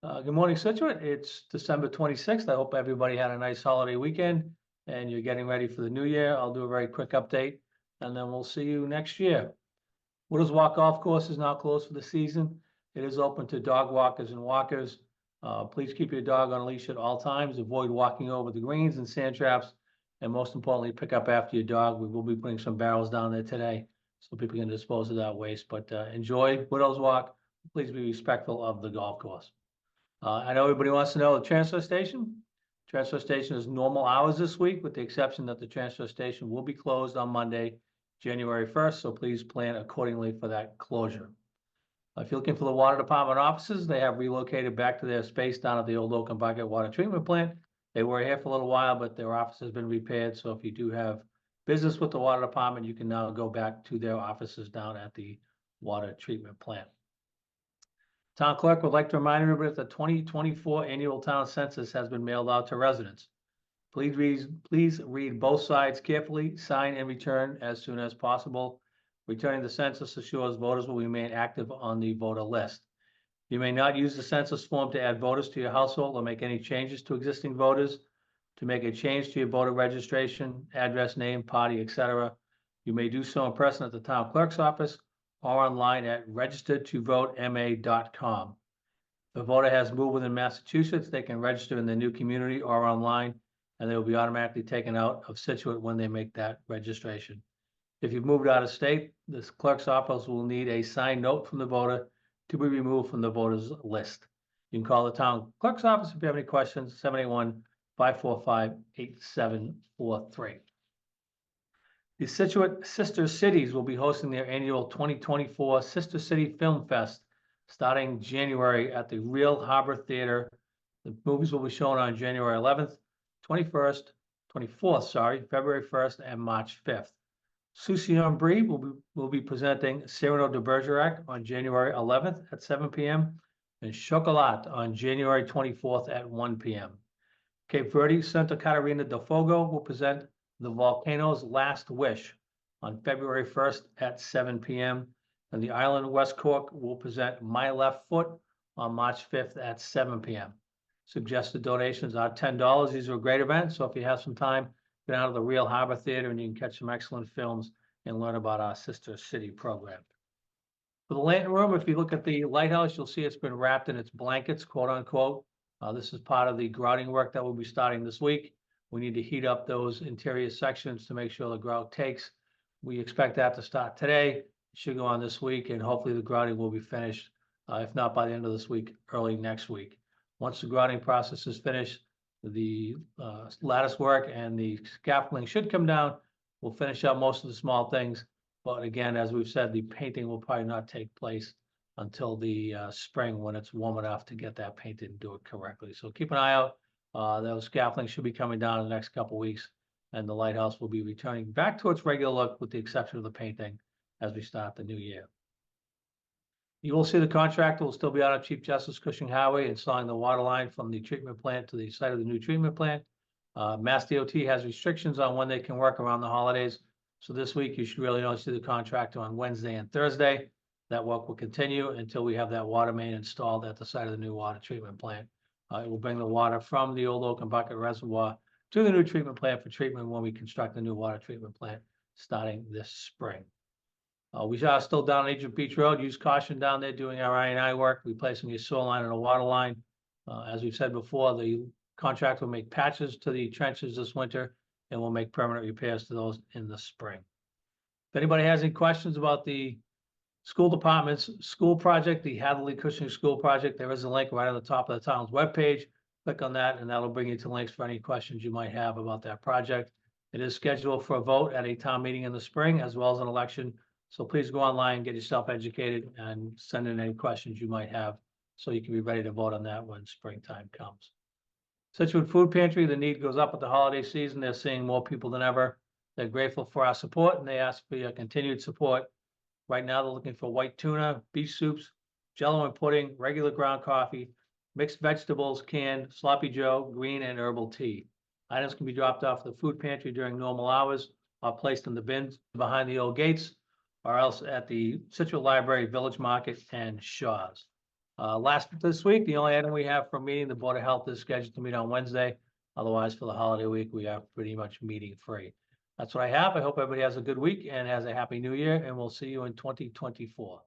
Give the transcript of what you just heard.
Good morning, Scituate. It's December 26th. I hope everybody had a nice holiday weekend and you're getting ready for the new year. I'll do a very quick update and then we'll see you next year. Wooders Walk Golf Course is now closed for the season. It is open to dog walkers and walkers. Please keep your dog on a leash at all times. Avoid walking over the greens and sand traps. And most importantly, pick up after your dog. We will be putting some barrels down there today so people can dispose of that waste. But enjoy Wooders Walk. Please be respectful of the golf course. I know everybody wants to know the transfer station. Transfer station is normal hours this week, with the exception that the transfer station will be closed on Monday, January 1st. So please plan accordingly for that closure. If you're looking for the water department offices, they have relocated back to their space down at the old Oaken Bucket water treatment plant. They were here for a little while, but their office has been repaired. So if you do have business with the water department, you can now go back to their offices down at the water treatment plant. Town clerk would like to remind everybody that the 2024 annual town census has been mailed out to residents. Please read both sides carefully, sign and return as soon as possible. Returning the census assures voters will remain active on the voter list. You may not use the census form to add voters to your household or make any changes to existing voters. To make a change to your voter registration, address, name, party, etc., you may do so in person at the town clerk's office or online at registertovotema.com. If a voter has moved within Massachusetts, they can register in the new community or online, and they will be automatically taken out of Scituate when they make that registration. If you've moved out of state, the clerk's office will need a signed note from the voter to be removed from the voters list. You can call the town clerk's office if you have any questions, 781-545-8743. The Scituate Sister Cities will be hosting their annual 2024 Sister City Film Fest starting January at the Real Harbor Theater. The movies will be shown on January 11th, 24th, February 1st, and March 5th. Soucy Brie will be presenting Cyrano de Bergerac on January 11th at 7 p.m. and Chocolat on January 24th at 1 p.m. Cape Verde Santa Catarina del Fogo will present The Volcano's Last Wish on February 1st at 7 p.m. And the island of West Cork will present My Left Foot on March 5th at 7 p.m. Suggested donations are $10. These are a great event, so if you have some time, go down to the Real Harbor Theater and you can catch some excellent films and learn about our Sister City program. For the lantern room, if you look at the lighthouse, you'll see it's been wrapped in its blankets, quote unquote. This is part of the grouting work that will be starting this week. We need to heat up those interior sections to make sure the grout takes. We expect that to start today. It should go on this week, and hopefully the grouting will be finished, if not by the end of this week, early next week. Once the grouting process is finished, the lattice work and the scaffolding should come down. We'll finish up most of the small things. But again, as we've said, the painting will probably not take place until the spring when it's warm enough to get that painted and do it correctly. So keep an eye out. Those scaffolding should be coming down in the next couple of weeks, and the lighthouse will be returning back to its regular look with the exception of the painting as we start the new year. You will see the contractor will still be out on Chief Justice Cushing Highway installing the water line from the treatment plant to the site of the new treatment plant. Mass DOT has restrictions on when they can work around the holidays. So this week you should really only see the contractor on Wednesday and Thursday. That work will continue until we have that water main installed at the site of the new water treatment plant. It will bring the water from the old Oaken Bucket Reservoir to the new treatment plant for treatment when we construct the new water treatment plant starting this spring. We are still down on Egypt Beach Road. Use caution down there doing our I&I work, replacing your sewer line and a water line. As we've said before, the contractor will make patches to the trenches this winter and will make permanent repairs to those in the spring. If anybody has any questions about the school department's school project, the Hadley Cushing School Project, there is a link right on the top of the town's webpage. Click on that and that'll bring you to links for any questions you might have about that project. It is scheduled for a vote at a town meeting in the spring as well as an election. So please go online, get yourself educated and send in any questions you might have so you can be ready to vote on that when springtime comes. Scituate Food Pantry, the need goes up with the holiday season. They're seeing more people than ever. They're grateful for our support and they ask for your continued support. Right now, they're looking for white tuna, beef soups, jello and pudding, regular ground coffee, mixed vegetables, canned, sloppy joe, green, and herbal tea. Items can be dropped off the food pantry during normal hours or placed in the bins behind the old gates or else at the Scituate Library, Village Market, and Shaw's. Last this week, the only item we have for a meeting, the Board of Health is scheduled to meet on Wednesday. Otherwise, for the holiday week, we are pretty much meeting free. That's what I have. I hope everybody has a good week and has a happy new year, and we'll see you in 2024.